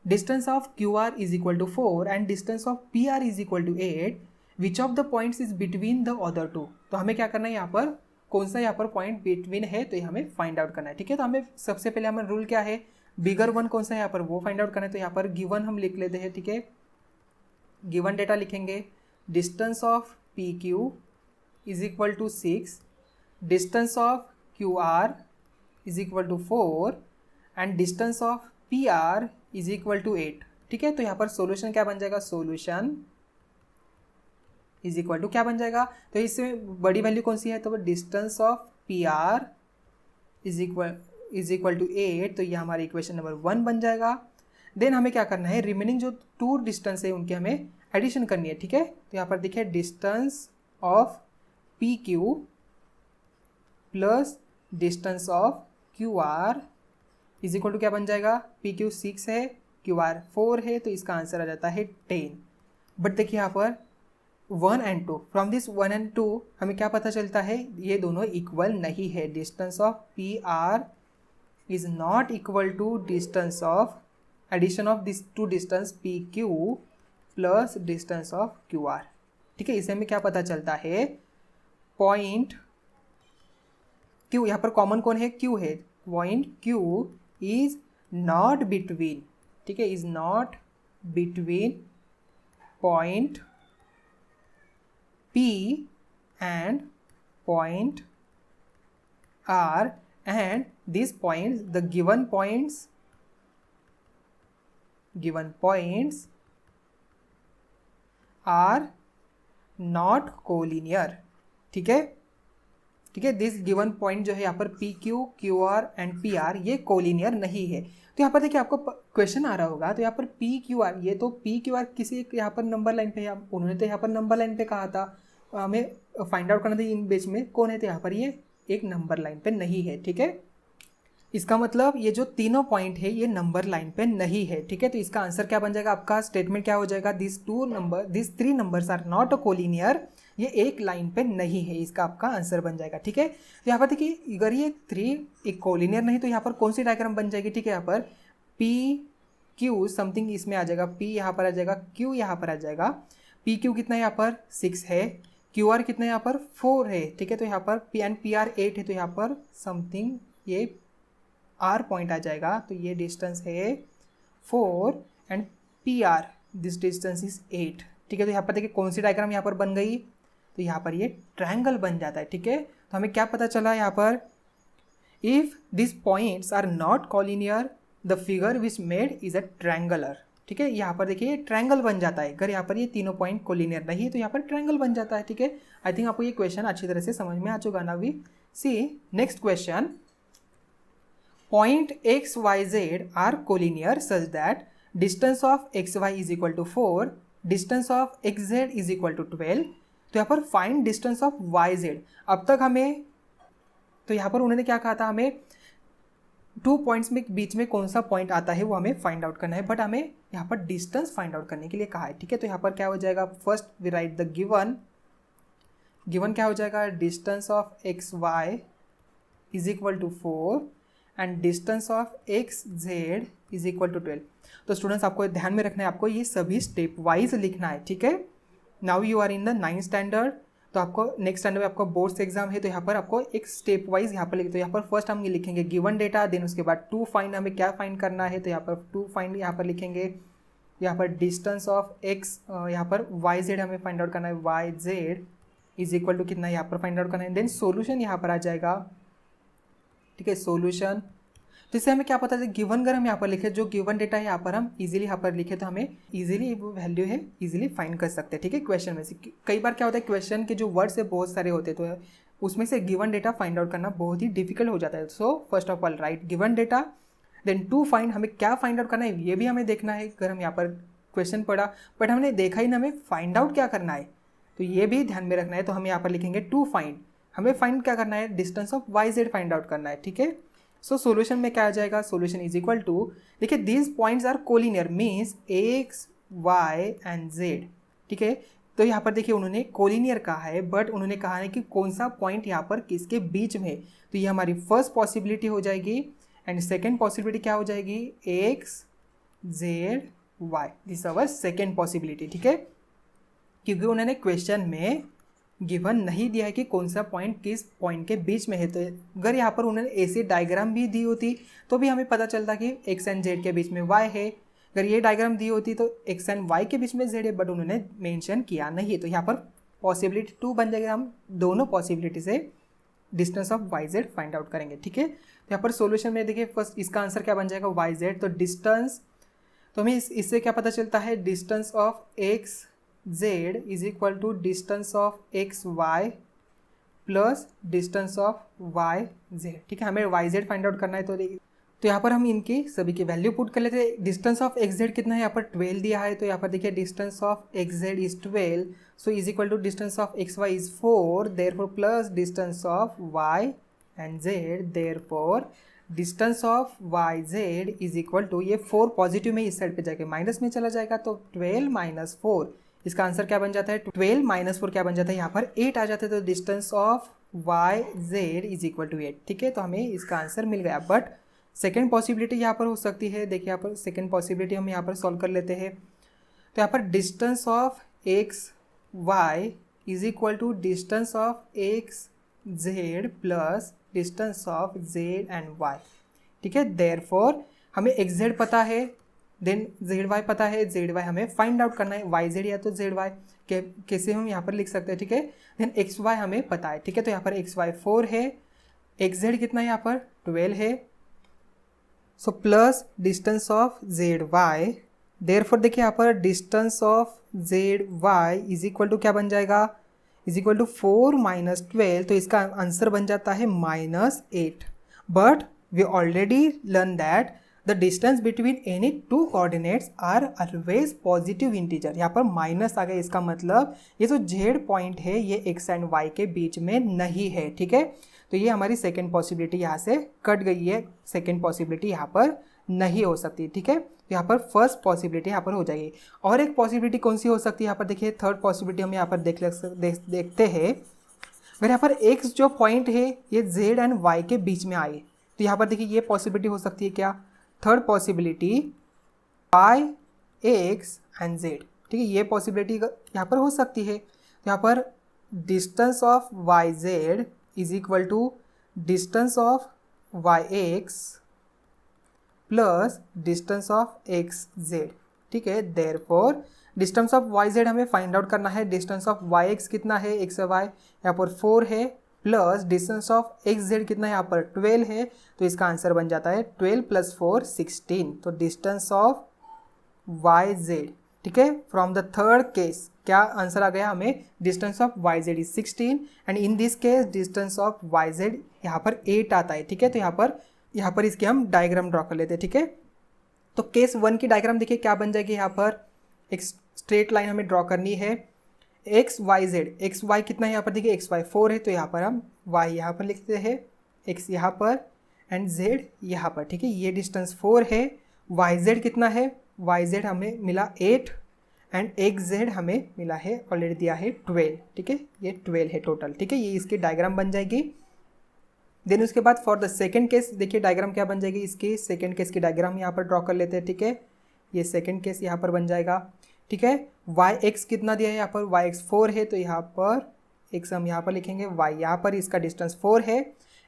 distance of QR is equal to 4 and distance of PR is equal to 8, which of the points is between the other two? तो हमें क्या करना है, यहाँ पर कौन सा यहाँ पर पॉइंट बिटवीन है तो ये हमें फाइंड आउट करना है, ठीक है। तो हमें सबसे पहले हमारा रूल क्या है, बिगर वन कौन सा है यहाँ पर वो फाइंड आउट करना है। तो यहाँ पर गिवन हम लिख लेते हैं, ठीक है। गिवन डेटा लिखेंगे, distance of PQ is equal to 6, distance of QR is equal to 4 and distance of PR is equal to 8, ठीक है। तो यहाँ पर सोल्यूशन क्या बन जाएगा, सोल्यूशन इज इक्वल टू क्या बन जाएगा, तो इसमें बड़ी वैल्यू कौन सी है, तो distance of PR is equal to 8, तो ये हमारा इक्वेशन नंबर 1 बन जाएगा। देन हमें क्या करना है, रिमेनिंग जो 2 डिस्टेंस है उनके हमें एडिशन करनी है, ठीक है। तो यहाँ पर देखिए distance of PQ plus distance of QR is equal to क्या बन जाएगा, PQ 6 है, QR 4 है, तो इसका आंसर आ जाता है 10। बट देखिए यहाँ पर 1 एंड 2, फ्रॉम दिस 1 एंड 2 हमें क्या पता चलता है, ये दोनों इक्वल नहीं है। Distance of PR is not equal to distance of addition of this 2 distance PQ plus distance of QR, ठीक है। इससे हमें क्या पता चलता है, पॉइंट Q, यहाँ पर कॉमन कौन है, Q है, point Q is not between, ठीक है, is not between point P and point R, and these points, the given points are not collinear, ठीक है, ठीक है। दिस गिवन पॉइंट जो है यहाँ पर PQ, QR एंड PR ये कोलिनियर नहीं है। तो यहाँ पर देखिए आपको क्वेश्चन आ रहा होगा, तो यहाँ पर PQR, ये तो PQR किसी यहाँ पर नंबर लाइन पे है, उन्होंने तो यहाँ पर नंबर लाइन पे कहा था, हमें फाइंड आउट करना था इन बीच में कौन है, तो यहाँ पर ये एक नंबर लाइन पे नहीं है, ठीक है। इसका मतलब ये जो तीनों पॉइंट है ये नंबर लाइन पे नहीं है, ठीक है। तो इसका आंसर क्या बन जाएगा, आपका स्टेटमेंट क्या हो जाएगा, this three numbers are not a collinear, ये एक लाइन पे नहीं है, इसका आपका आंसर बन जाएगा, ठीक है। तो यहाँ पर देखिए अगर ये थ्री एक कोलिनियर नहीं तो यहाँ पर कौन सी डायग्राम बन जाएगी, ठीक है। यहाँ पर पी क्यू समथिंग इसमें आ जाएगा, पी यहाँ पर आ जाएगा, क्यू यहाँ पर आ जाएगा। पी क्यू कितना है यहाँ पर 6 है, क्यू आर कितना है यहाँ पर 4 है, ठीक है। तो यहाँ पर पी एंड पी आर 8 है, तो यहाँ पर समथिंग ये आर पॉइंट आ जाएगा, तो ये डिस्टेंस है 4 and P R this distance is 8, ठीक है। तो यहाँ पर देखिए कौन सी डायग्राम यहाँ पर बन गई, तो यहाँ पर ये ट्रायंगल बन जाता है, ठीक है। तो हमें क्या पता चला यहाँ पर, if this points are not collinear the figure which made is a triangular, ठीक है। यहाँ पर देखिए ट्रायंगल बन जाता है, अगर यहाँ पर ये तीनों पॉइंट कोलिनियर नहीं तो यहाँ पर ट्रायंगल बन जाता है, ठीक है। आई थिंक आपको ये क्वेश्चन अच्छी तरह से समझ में आ चुका ना। We see next question, point x y z are collinear such that distance of x y is equal to 4, distance of x z is equal to 12। तो यहाँ पर find distance of y z, अब तक हमें, तो यहाँ पर उन्होंने क्या कहा था, हमें 2 पॉइंट्स में बीच में कौन सा पॉइंट आता है वो हमें फाइंड आउट करना है, बट हमें यहाँ पर डिस्टेंस फाइंड आउट करने के लिए कहा है, ठीक है। तो यहाँ पर क्या हो जाएगा, first we write the given क्या हो जाएगा, distance of X Y is equal to 4 and distance of X Z is equal to 12। तो स्टूडेंट्स आपको ध्यान में रखना है, आपको ये सभी स्टेप वाइज लिखना है, ठीक है। Now you are in the 9th standard, तो आपको नेक्स्ट स्टैंडर्ड में आपका बोर्ड्स एग्जाम है, तो यहाँ पर आपको एक स्टेप वाइज यहाँ पर लिखते, तो यहाँ पर फर्स्ट हम ये लिखेंगे गिवन डेटा, देन उसके बाद टू फाइंड, हमें क्या फाइंड करना है, तो यहाँ पर टू फाइंड यहाँ पर लिखेंगे, यहाँ पर डिस्टेंस ऑफ एक्स, यहाँ पर वाई जेड हमें फाइंड आउट करना है, Y Z is equal to कितना यहाँ पर फाइंड आउट करना है, देन सोल्यूशन यहाँ पर आ जाएगा, ठीक है, सोल्यूशन। तो इससे हमें क्या पता है, गिवन अगर हम यहाँ पर लिखे, जो गिवन डेटा है यहाँ पर हम इजीली यहाँ पर लिखे तो हमें इजीली वो वैल्यू है इजीली फाइंड कर सकते हैं, ठीक है। क्वेश्चन में से कई बार क्या होता है, क्वेश्चन के जो वर्ड्स है बहुत सारे होते हैं, तो उसमें से गिवन डेटा फाइंड आउट करना बहुत ही डिफिकल्ट हो जाता है। So first of all write given data, then to find, हमें क्या फाइंड आउट करना है ये भी हमें देखना है। अगर हम यहाँ पर क्वेश्चन पढ़ा बट हमने देखा ही ना, हमें फाइंड आउट क्या करना है, तो ये भी ध्यान में रखना है। तो हम यहाँ पर लिखेंगे टू फाइंड, हमें फाइंड क्या करना है, distance of Y Z find out करना है, ठीक है। सो सोल्यूशन में क्या आ जाएगा, सोल्यूशन इज इक्वल टू, देखिए these points are collinear means X Y and Z, ठीक है। तो यहाँ पर देखिए उन्होंने कोलिनियर कहा है, बट उन्होंने कहा है कि कौन सा पॉइंट यहाँ पर किसके बीच में है, तो ये हमारी फर्स्ट पॉसिबिलिटी हो जाएगी, एंड सेकेंड पॉसिबिलिटी क्या हो जाएगी, X Z Y, this our second possibility, ठीक है। क्योंकि उन्होंने क्वेश्चन में गिवन नहीं दिया है कि कौन सा पॉइंट किस पॉइंट के बीच में है, तो अगर यहाँ पर उन्होंने ऐसी डायग्राम भी दी होती तो भी हमें पता चलता कि एक्स एंड जेड के बीच में वाई है, अगर ये डायग्राम दी होती तो एक्स एंड वाई के बीच में जेड है, बट उन्होंने मेंशन किया नहीं, तो यहाँ पर पॉसिबिलिटी 2 बन जाएगा, हम दोनों पॉसिबिलिटी से distance of Y Z find out करेंगे, ठीक है। तो यहाँ पर सोल्यूशन में देखिए फर्स्ट इसका आंसर क्या बन जाएगा, वाई जेड, तो डिस्टेंस, तो हमें इससे क्या पता चलता है, distance of X Z is equal to distance of X Y plus distance of Y Z, ठीक है। हमें वाई जेड फाइंड आउट करना है, तो यहाँ पर हम इनकी सभी की वैल्यू पुट कर लेते हैं। डिस्टेंस ऑफ एक्स जेड कितना है, यहाँ पर 12 दिया है, तो यहाँ पर देखिए distance of X Z is 12, so is equal to distance of X Y is 4, therefore plus distance of Y and Z, therefore distance of Y Z is equal to, ये 4 पॉजिटिव में इस साइड पे जाके minus में चला जाएगा, तो 12 minus 4, इसका आंसर क्या बन जाता है, 12 माइनस 4 क्या बन जाता है, यहाँ पर 8 आ जाता है, तो distance of Y Z is equal to 8, ठीक है। तो हमें इसका आंसर मिल गया, बट सेकेंड पॉसिबिलिटी यहाँ पर हो सकती है, देखिए यहाँ पर सेकेंड पॉसिबिलिटी हम यहाँ पर सॉल्व कर लेते हैं। तो यहाँ पर distance of X Y is equal to distance of X Z plus distance of Z and Y, ठीक है। देयरफॉर हमें एक्स जेड पता है, देन जेड वाई पता है, जेड वाई हमें फाइंड आउट करना है, वाई जेड या तो जेड वाई कैसे हम यहाँ पर लिख सकते हैं, ठीक है। देन एक्स वाई हमें पता है, ठीक है। तो यहाँ पर एक्स वाई 4 है, एक्स जेड कितना है यहाँ पर 12 है, so plus distance of Z Y, therefore देखिए यहाँ पर distance of Z Y is equal to क्या बन जाएगा, इज इक्वल टू 4 माइनस 12, तो इसका आंसर बन जाता है -8, but we already learn that the distance between any two coordinates are always positive integer. यहाँ पर माइनस आ गया, इसका मतलब ये जो जेड पॉइंट है ये एक्स एंड वाई के बीच में नहीं है, ठीक है। तो ये हमारी सेकेंड पॉसिबिलिटी यहाँ से कट गई है, सेकेंड पॉसिबिलिटी यहाँ पर नहीं हो सकती, ठीक है। यहाँ पर फर्स्ट पॉसिबिलिटी यहाँ पर हो जाएगी। और एक पॉसिबिलिटी कौन सी हो सकती है यहाँ पर देखिए, थर्ड पॉसिबिलिटी हम यहाँ पर देखते हैं। अगर यहाँ पर एक्स जो पॉइंट है ये जेड एंड वाई के बीच में आए तो यहाँ पर देखिए ये पॉसिबिलिटी हो सकती है क्या, third possibility Y X and Z, ठीक है। ये पॉसिबिलिटी यहाँ पर हो सकती है। यहाँ पर distance of Y Z is equal to distance of Y X plus distance of X Z, ठीक है। Therefore distance of Y Z हमें फाइंड आउट करना है। डिस्टेंस ऑफ वाई एक्स कितना है, एक्स वाई यहाँ पर 4 है, plus distance of X Z कितना है यहाँ पर 12 है। तो इसका आंसर बन जाता है 12 + 4 16। तो डिस्टेंस ऑफ वाई जेड, ठीक है, फ्रॉम द थर्ड केस क्या आंसर आ गया हमें, distance of Y Z is 16 and in this case distance of Y Z यहाँ पर 8 आता है, ठीक है। तो यहाँ पर इसके हम डायग्राम ड्रॉ कर लेते हैं, ठीक है। तो केस 1 की डायग्राम देखिए क्या बन जाएगी, यहाँ पर एक स्ट्रेट लाइन हमें ड्रॉ करनी है। X Y Z, X Y कितना है यहाँ पर देखिए, एक्स वाई 4 है, तो यहाँ पर हम वाई यहाँ पर लिखते हैं, एक्स यहाँ पर एंड जेड यहाँ पर, ठीक है। ये डिस्टेंस 4 है। वाई जेड कितना है, वाई जेड हमें मिला 8 एंड एक्स जेड हमें मिला है, ऑलरेडी दिया है 12, ठीक है। ये 12 है टोटल, ठीक है। ये इसकी डायग्राम बन जाएगी। देन उसके बाद फॉर द सेकेंड केस देखिए डायग्राम क्या बन जाएगी, इसकी सेकेंड केस की डायग्राम यहाँ पर ड्रॉ कर लेते हैं, ठीक है। ये सेकेंड केस यहाँ पर बन जाएगा, ठीक है। वाई एक्स कितना दिया है यहाँ पर, वाई एक्स 4 है, तो यहाँ पर एक्स हम यहाँ पर लिखेंगे, वाई यहाँ पर इसका डिस्टेंस 4 है।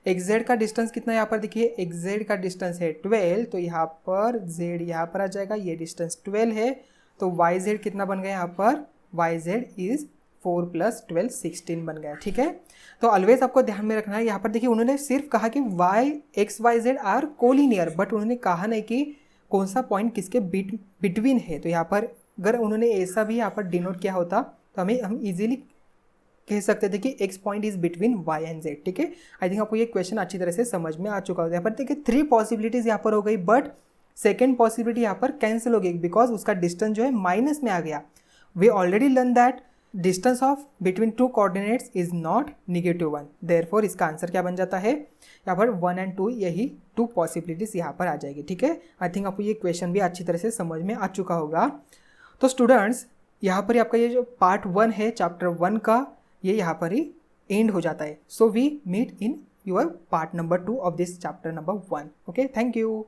एक्स जेड का डिस्टेंस कितना है यहाँ पर देखिए, एक्स जेड का डिस्टेंस है 12, तो यहाँ पर जेड यहाँ पर आ जाएगा, ये डिस्टेंस 12 है। तो वाई जेड कितना बन गया यहाँ पर, वाई जेड इज 4 + 12 16 बन गया, ठीक है। तो ऑलवेज आपको ध्यान में रखना है, यहाँ पर देखिए उन्होंने सिर्फ कहा कि Y X Y Z are collinear, but उन्होंने कहा नहीं कि कौन सा पॉइंट किसके बिटवीन है। तो यहाँ पर अगर उन्होंने ऐसा भी यहाँ पर डिनोट किया होता तो हम इजीली कह सकते थे कि X point is between Y and Z, ठीक है। आई थिंक आपको ये क्वेश्चन अच्छी तरह से समझ में आ चुका होगा। यहाँ पर देखिए 3 पॉसिबिलिटीज़ यहाँ पर हो गई, बट सेकेंड पॉसिबिलिटी यहाँ पर कैंसिल हो गई बिकॉज उसका डिस्टेंस जो है माइनस में आ गया। We already learn that distance of between two coordinates is not -1, therefore इसका आंसर क्या बन जाता है, यहाँ पर 1 और 2, यही 2 पॉसिबिलिटीज़ यहाँ पर आ जाएगी, ठीक है। आई थिंक आपको ये क्वेश्चन भी अच्छी तरह से समझ में आ चुका होगा। तो स्टूडेंट्स यहाँ पर आपका ये जो पार्ट 1 है चैप्टर 1 का, ये यहाँ पर ही एंड हो जाता है। So we meet in your part number 2 of this chapter number 1। Okay, thank you.